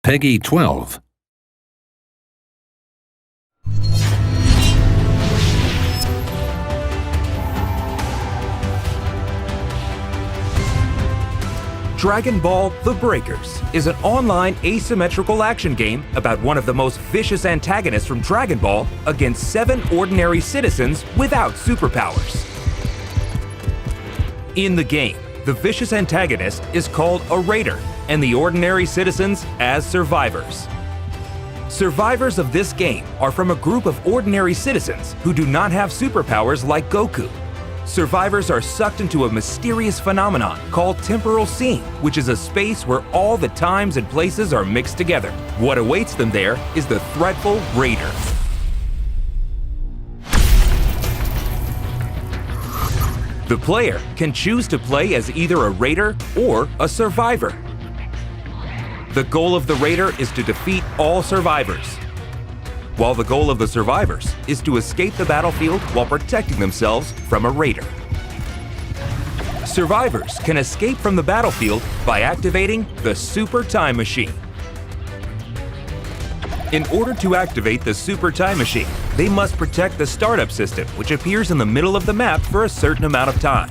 Peggy 12. Dragon Ball: The Breakers is an online asymmetrical action game about one of the most vicious antagonists from Dragon Ball against 7 ordinary citizens without superpowers. In the game, the vicious antagonist is called a Raider, and the ordinary citizens as survivors. Survivors of this game are from a group of ordinary citizens who do not have superpowers like Goku. Survivors are sucked into a mysterious phenomenon called temporal seam, which is a space where all the times and places are mixed together. What awaits them there is the threatful Raider. The player can choose to play as either a Raider or a survivor. The goal of the Raider is to defeat all survivors, while the goal of the survivors is to escape the battlefield while protecting themselves from a Raider. Survivors can escape from the battlefield by activating the Super Time Machine. In order to activate the Super Time Machine, they must protect the startup system, which appears in the middle of the map for a certain amount of time.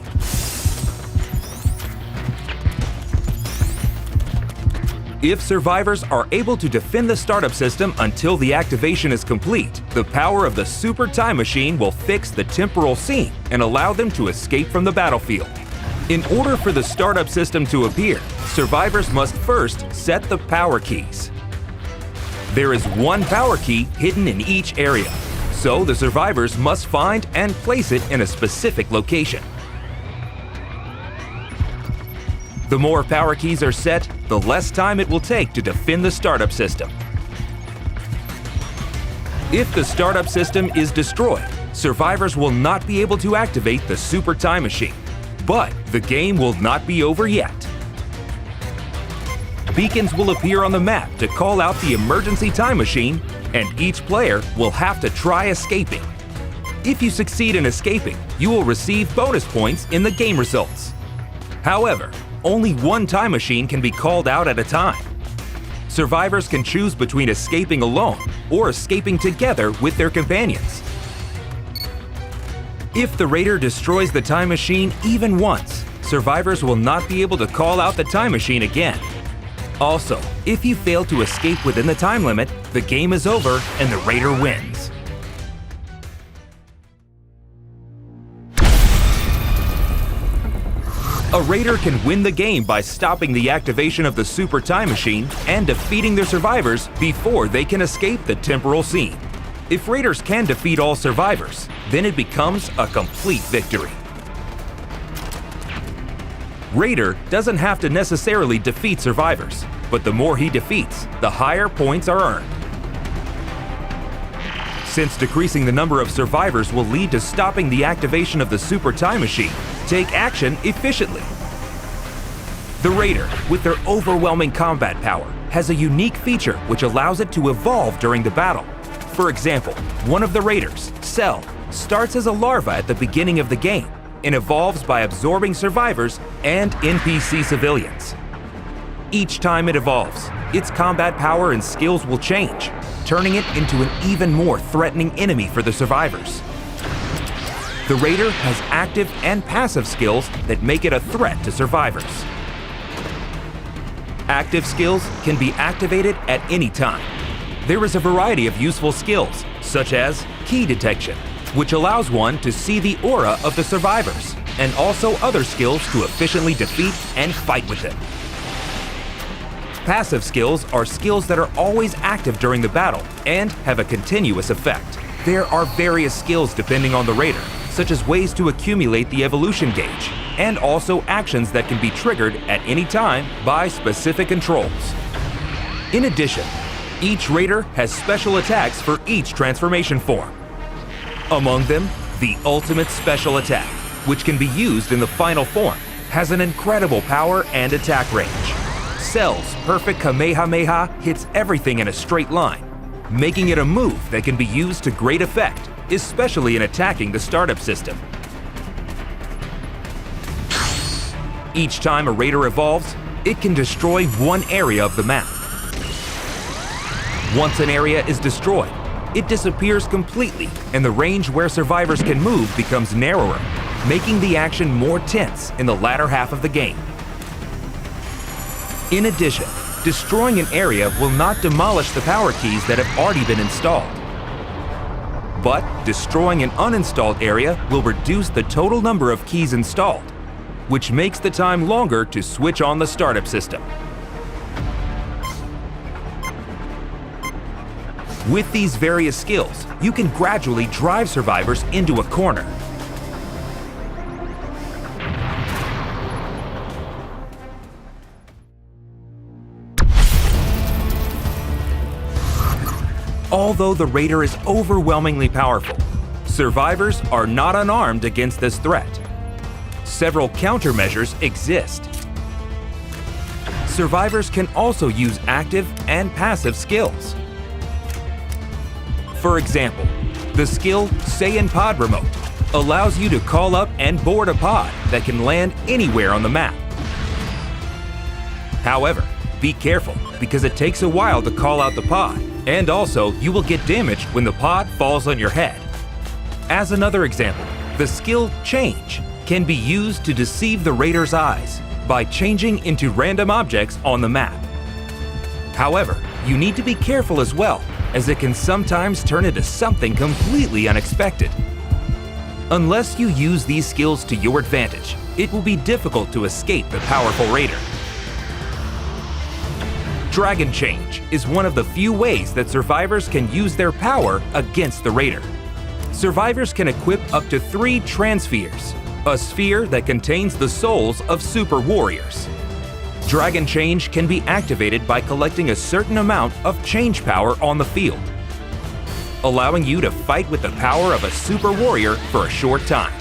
If survivors are able to defend the startup system until the activation is complete, the power of the Super Time Machine will fix the temporal seam and allow them to escape from the battlefield. In order for the startup system to appear, survivors must first set the power keys. There is one power key hidden in each area, so the survivors must find and place it in a specific location. The more power keys are set, the less time it will take to defend the startup system. If the startup system is destroyed, survivors will not be able to activate the Super Time Machine. But the game will not be over yet. Beacons will appear on the map to call out the emergency time machine, and each player will have to try escaping. If you succeed in escaping, you will receive bonus points in the game results. However, only one time machine can be called out at a time. Survivors can choose between escaping alone or escaping together with their companions. If the Raider destroys the time machine even once, survivors will not be able to call out the time machine again. Also, if you fail to escape within the time limit, the game is over and the Raider wins. A Raider can win the game by stopping the activation of the Super Time Machine and defeating their survivors before they can escape the temporal seam. If Raiders can defeat all survivors, then it becomes a complete victory. Raider doesn't have to necessarily defeat survivors, but the more he defeats, the higher points are earned. Since decreasing the number of survivors will lead to stopping the activation of the Super Time Machine, take action efficiently. The Raider, with their overwhelming combat power, has a unique feature which allows it to evolve during the battle. For example, one of the Raiders, Cell, starts as a larva at the beginning of the game and evolves by absorbing survivors and NPC civilians. Each time it evolves, its combat power and skills will change, turning it into an even more threatening enemy for the survivors. The Raider has active and passive skills that make it a threat to survivors. Active skills can be activated at any time. There is a variety of useful skills, such as key detection, which allows one to see the aura of the survivors, and also other skills to efficiently defeat and fight with them. Passive skills are skills that are always active during the battle and have a continuous effect. There are various skills depending on the Raider, such as ways to accumulate the evolution gauge, and also actions that can be triggered at any time by specific controls. In addition, each Raider has special attacks for each transformation form. Among them, the Ultimate Special Attack, which can be used in the final form, has an incredible power and attack range. Cell's perfect Kamehameha hits everything in a straight line, making it a move that can be used to great effect, especially in attacking the startup system. Each time a Raider evolves, it can destroy one area of the map. Once an area is destroyed, it disappears completely, and the range where survivors can move becomes narrower, making the action more tense in the latter half of the game. In addition, destroying an area will not demolish the power keys that have already been installed. But destroying an uninstalled area will reduce the total number of keys installed, which makes the time longer to switch on the startup system. With these various skills, you can gradually drive survivors into a corner. Although the Raider is overwhelmingly powerful, survivors are not unarmed against this threat. Several countermeasures exist. Survivors can also use active and passive skills. For example, the skill Saiyan Pod Remote allows you to call up and board a pod that can land anywhere on the map. However, be careful because it takes a while to call out the pod, and also you will get damaged when the pod falls on your head. As another example, the skill Change can be used to deceive the Raider's eyes by changing into random objects on the map. However, you need to be careful as well, as it can sometimes turn into something completely unexpected. Unless you use these skills to your advantage, it will be difficult to escape the powerful Raider. Dragon Change is one of the few ways that survivors can use their power against the Raider. Survivors can equip up to 3 Transpheres, a sphere that contains the souls of super warriors. Dragon Change can be activated by collecting a certain amount of change power on the field, allowing you to fight with the power of a super warrior for a short time.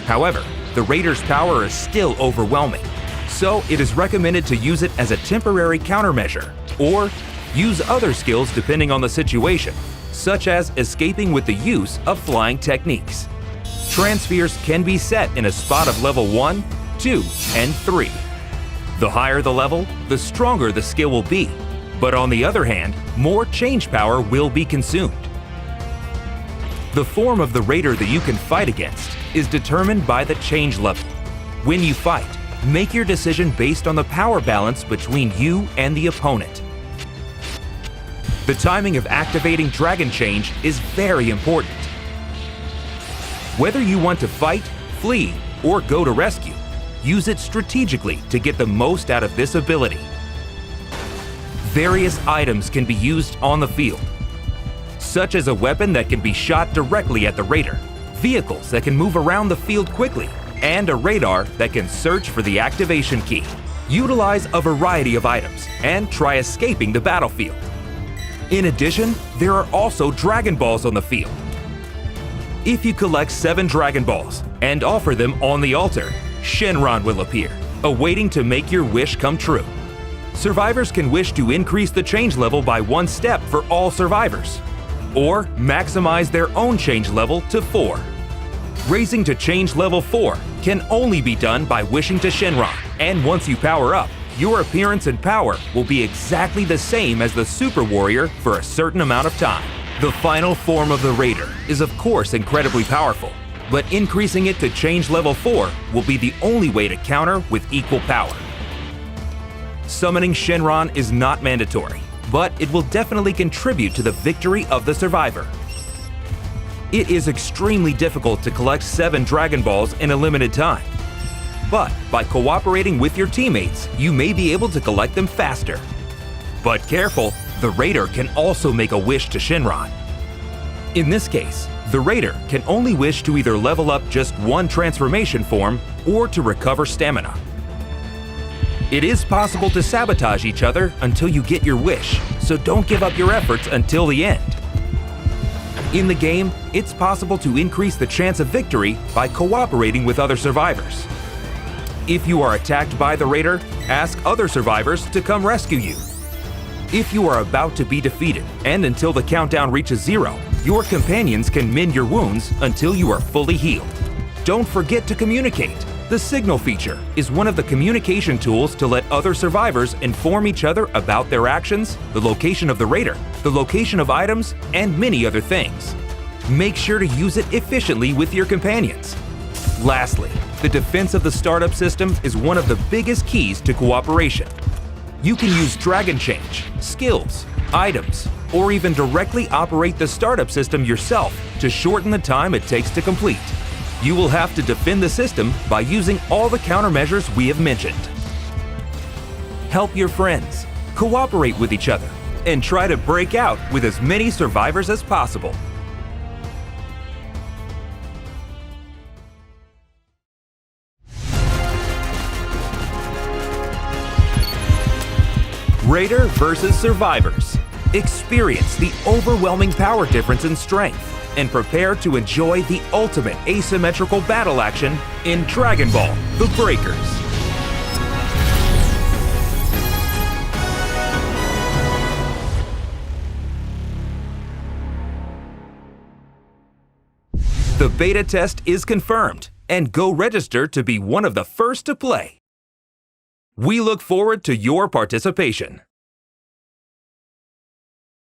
However, the Raider's power is still overwhelming, so it is recommended to use it as a temporary countermeasure, or use other skills depending on the situation, such as escaping with the use of flying techniques. Transpheres can be set in a spot of level 1, 2, and 3. The higher the level, the stronger the skill will be, but on the other hand, more change power will be consumed. The form of the Raider that you can fight against is determined by the change level. When you fight, make your decision based on the power balance between you and the opponent. The timing of activating Dragon Change is very important. Whether you want to fight, flee, or go to rescue, use it strategically to get the most out of this ability. Various items can be used on the field, such as a weapon that can be shot directly at the Raider, vehicles that can move around the field quickly, and a radar that can search for the activation key. Utilize a variety of items and try escaping the battlefield. In addition, there are also Dragon Balls on the field. If you collect 7 Dragon Balls and offer them on the altar, Shenron will appear, awaiting to make your wish come true. Survivors can wish to increase the change level by 1 step for all survivors, or maximize their own change level to 4. Raising to change level 4 can only be done by wishing to Shenron, and once you power up, your appearance and power will be exactly the same as the Super Warrior for a certain amount of time. The final form of the Raider is of course incredibly powerful, but increasing it to change level 4 will be the only way to counter with equal power. Summoning Shenron is not mandatory, but it will definitely contribute to the victory of the survivor. It is extremely difficult to collect 7 Dragon Balls in a limited time, but by cooperating with your teammates, you may be able to collect them faster. But careful, the Raider can also make a wish to Shenron. In this case, the Raider can only wish to either level up just 1 transformation form or to recover stamina. It is possible to sabotage each other until you get your wish, so don't give up your efforts until the end. In the game, it's possible to increase the chance of victory by cooperating with other survivors. If you are attacked by the Raider, ask other survivors to come rescue you. If you are about to be defeated and until the countdown reaches 0, your companions can mend your wounds until you are fully healed. Don't forget to communicate. The signal feature is one of the communication tools to let other survivors inform each other about their actions, the location of the raider, the location of items, and many other things. Make sure to use it efficiently with your companions. Lastly, the defense of the startup system is one of the biggest keys to cooperation. You can use Dragon Change, skills, items, or even directly operate the startup system yourself to shorten the time it takes to complete. You will have to defend the system by using all the countermeasures we have mentioned. Help your friends, cooperate with each other, and try to break out with as many survivors as possible. Raider versus Survivors. Experience the overwhelming power difference in strength and prepare to enjoy the ultimate asymmetrical battle action in Dragon Ball: The Breakers. The beta test is confirmed, and go register to be one of the first to play. We look forward to your participation.